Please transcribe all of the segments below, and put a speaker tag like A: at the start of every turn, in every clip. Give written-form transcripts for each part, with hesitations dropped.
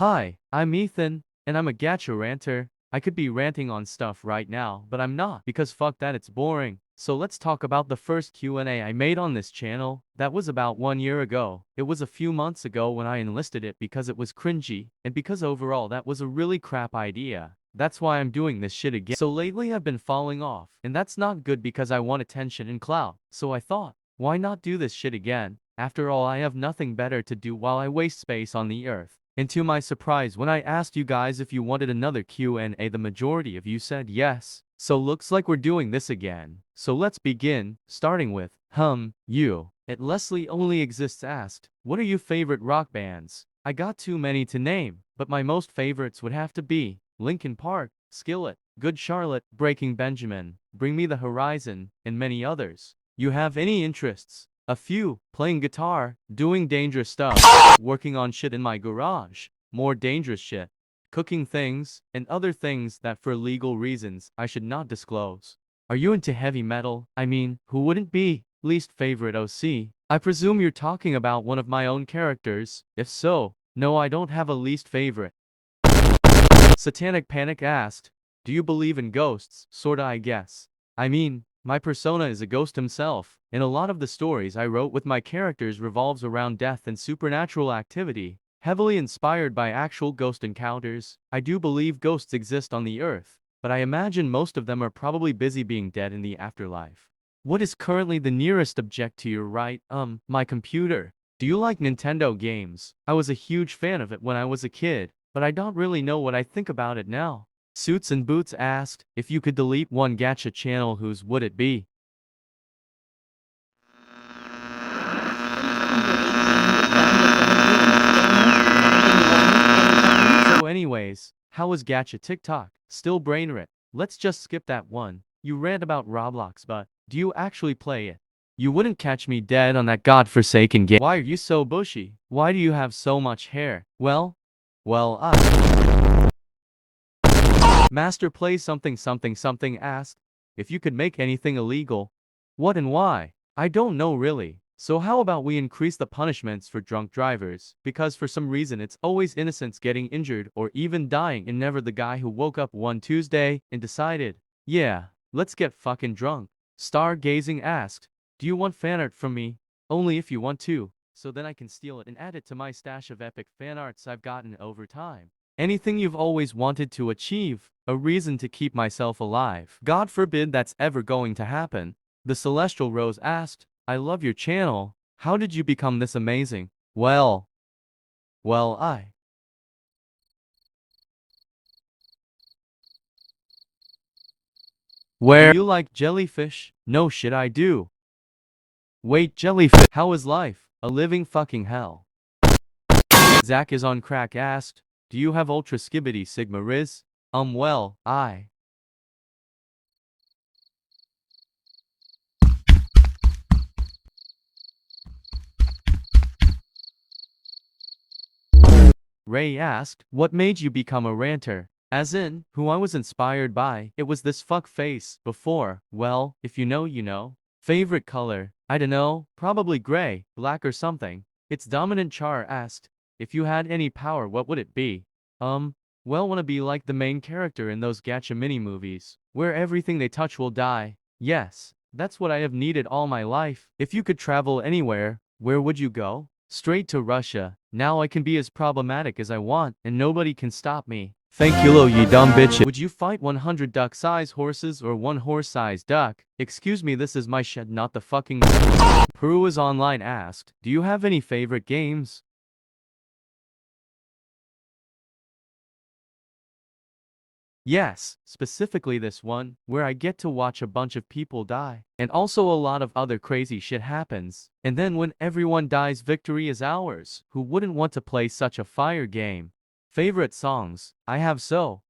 A: Hi, I'm Ethan, and I'm a gacha ranter. I could be ranting on stuff right now, but I'm not, because fuck that, it's boring. So let's talk about the first Q&A I made on this channel. That was about 1 year ago. It was a few months ago when I enlisted it because it was cringy, and because overall that was a really crap idea. That's why I'm doing this shit again. So lately I've been falling off, and that's not good because I want attention and clout. So I thought, why not do this shit again? After all, I have nothing better to do while I waste space on the earth. And to my surprise, when I asked you guys if you wanted another Q&A, the majority of you said yes. So looks like we're doing this again. So let's begin, starting with, you. At Leslie Only Exists asked, what are your favorite rock bands? I got too many to name, but my most favorites would have to be Linkin Park, Skillet, Good Charlotte, Breaking Benjamin, Bring Me the Horizon, and many others. You have any interests? A few, playing guitar, doing dangerous stuff, working on shit in my garage, more dangerous shit, cooking things, and other things that for legal reasons I should not disclose. Are you into heavy metal? I mean, who wouldn't be? Least favorite OC? I presume you're talking about one of my own characters. If so, no, I don't have a least favorite. Satanic Panic asked, do you believe in ghosts? Sorta, I guess. I mean, my persona is a ghost himself, and a lot of the stories I wrote with my characters revolves around death and supernatural activity, heavily inspired by actual ghost encounters. I do believe ghosts exist on the earth, but I imagine most of them are probably busy being dead in the afterlife. What is currently the nearest object to your right? My computer. Do you like Nintendo games? I was a huge fan of it when I was a kid, but I don't really know what I think about it now. Suits and Boots asked, if you could delete one gacha channel, whose would it be? So anyways, how was gacha TikTok? Still brainrit. Let's just skip that one. You rant about Roblox, but do you actually play it? You wouldn't catch me dead on that godforsaken game. Why are you so bushy? Why do you have so much hair? Well, Master Play something something something asked, if you could make anything illegal, what and why? I don't know really. So how about we increase the punishments for drunk drivers, because for some reason it's always innocents getting injured or even dying and never the guy who woke up one Tuesday and decided, yeah, let's get fucking drunk. Stargazing asked, do you want fan art from me? Only if you want to, so then I can steal it and add it to my stash of epic fan arts I've gotten over time. Anything you've always wanted to achieve, a reason to keep myself alive. God forbid that's ever going to happen. The Celestial Rose asked, I love your channel. How did you become this amazing? Well, I. Where? Do you like jellyfish? No shit, I do. Wait, jellyfish. How is life? A living fucking hell. Zach is on crack asked, do you have Ultra Skibbity Sigma Riz? Well, I. Ray asked, what made you become a ranter? As in, who I was inspired by. It was this fuck face. Before, well, if you know, you know. Favorite color? I dunno, probably gray, black or something. Its dominant Char asked, if you had any power, what would it be? Well, wanna be like the main character in those gacha mini movies, where everything they touch will die. Yes, that's what I have needed all my life. If you could travel anywhere, where would you go? Straight to Russia. Now I can be as problematic as I want, and nobody can stop me. Thank you, lo, ye dumb bitches. Would you fight 100 duck-sized horses or one horse-sized duck? Excuse me, this is my shed, not the fucking. Peru is online asked, do you have any favorite games? Yes, specifically this one, where I get to watch a bunch of people die. And also a lot of other crazy shit happens. And then when everyone dies, victory is ours. Who wouldn't want to play such a fire game? Favorite songs? I have so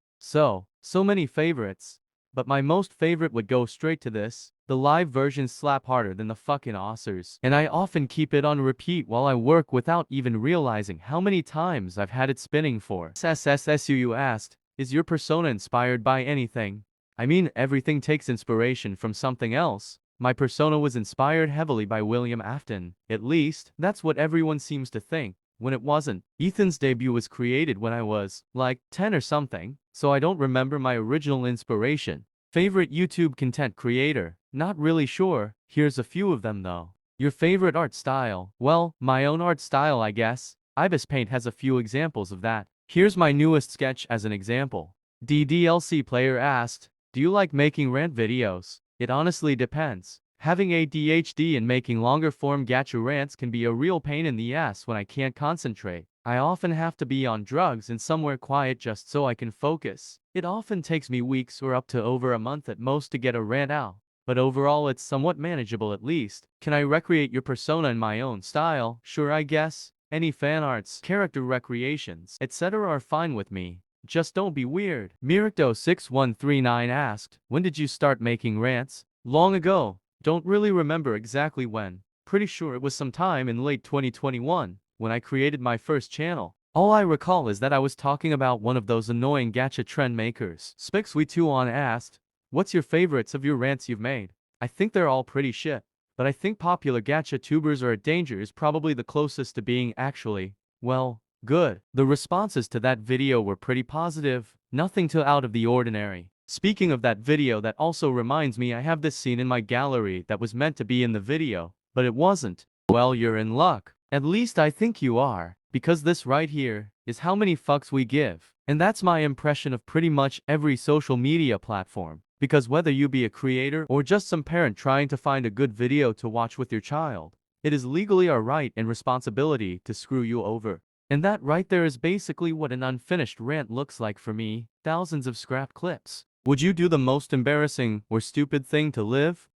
A: many favorites. But my most favorite would go straight to this. The live versions slap harder than the fucking Oscars. And I often keep it on repeat while I work without even realizing how many times I've had it spinning for. SSSUU asked, is your persona inspired by anything? I mean, everything takes inspiration from something else. My persona was inspired heavily by William Afton. At least, that's what everyone seems to think. when it wasn't. Ethan's debut was created when I was, like, 10 or something, so I don't remember my original inspiration. Favorite YouTube content creator? Not really sure, here's a few of them though. Your favorite art style? Well, my own art style I guess. Ibis Paint has a few examples of that. Here's my newest sketch as an example. DDLC player asked, do you like making rant videos? It honestly depends. Having ADHD and making longer form gacha rants can be a real pain in the ass when I can't concentrate. I often have to be on drugs and somewhere quiet just so I can focus. It often takes me weeks or up to over a month at most to get a rant out. But overall it's somewhat manageable at least. Can I recreate your persona in my own style? Sure I guess. Any fan arts, character recreations, etc. are fine with me. Just don't be weird. Miricto6139 asked, when did you start making rants? Long ago. Don't really remember exactly when. Pretty sure it was sometime in late 2021, when I created my first channel. All I recall is that I was talking about one of those annoying gacha trend makers. Spixwe21 asked, what's your favorites of your rants you've made? I think they're all pretty shit. But I think popular gacha tubers are a danger is probably the closest to being actually, well, good. The responses to that video were pretty positive, nothing too out of the ordinary. Speaking of that video, that also reminds me I have this scene in my gallery that was meant to be in the video, but it wasn't. Well, you're in luck. At least I think you are, because this right here is how many fucks we give. And that's my impression of pretty much every social media platform. Because whether you be a creator or just some parent trying to find a good video to watch with your child, it is legally our right and responsibility to screw you over. And that right there is basically what an unfinished rant looks like for me, thousands of scrap clips. Would you do the most embarrassing or stupid thing to live?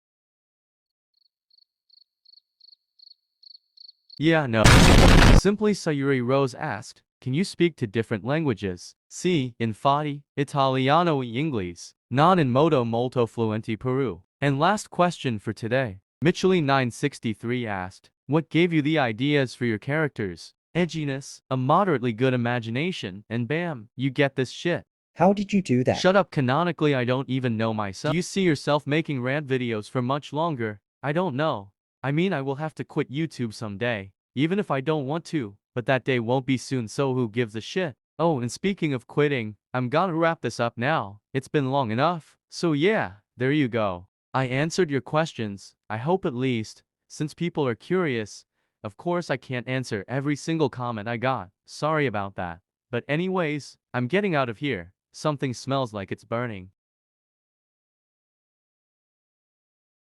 A: Yeah, no. Simply Sayuri Rose asked, can you speak to different languages? Sì, infatti, Italiano e Inglese, non in modo molto fluenti Peru. And last question for today. Mitchell963 asked, what gave you the ideas for your characters? Edginess, a moderately good imagination, and bam, you get this shit.
B: How did you do that?
A: Shut up, canonically I don't even know myself. Do you see yourself making rant videos for much longer? I don't know. I mean I will have to quit YouTube someday, even if I don't want to, but that day won't be soon, so who gives a shit? Oh, and speaking of quitting, I'm gonna wrap this up now. It's been long enough. So yeah, there you go. I answered your questions, I hope at least, since people are curious. Of course I can't answer every single comment I got, sorry about that. But anyways, I'm getting out of here. Something smells like it's burning.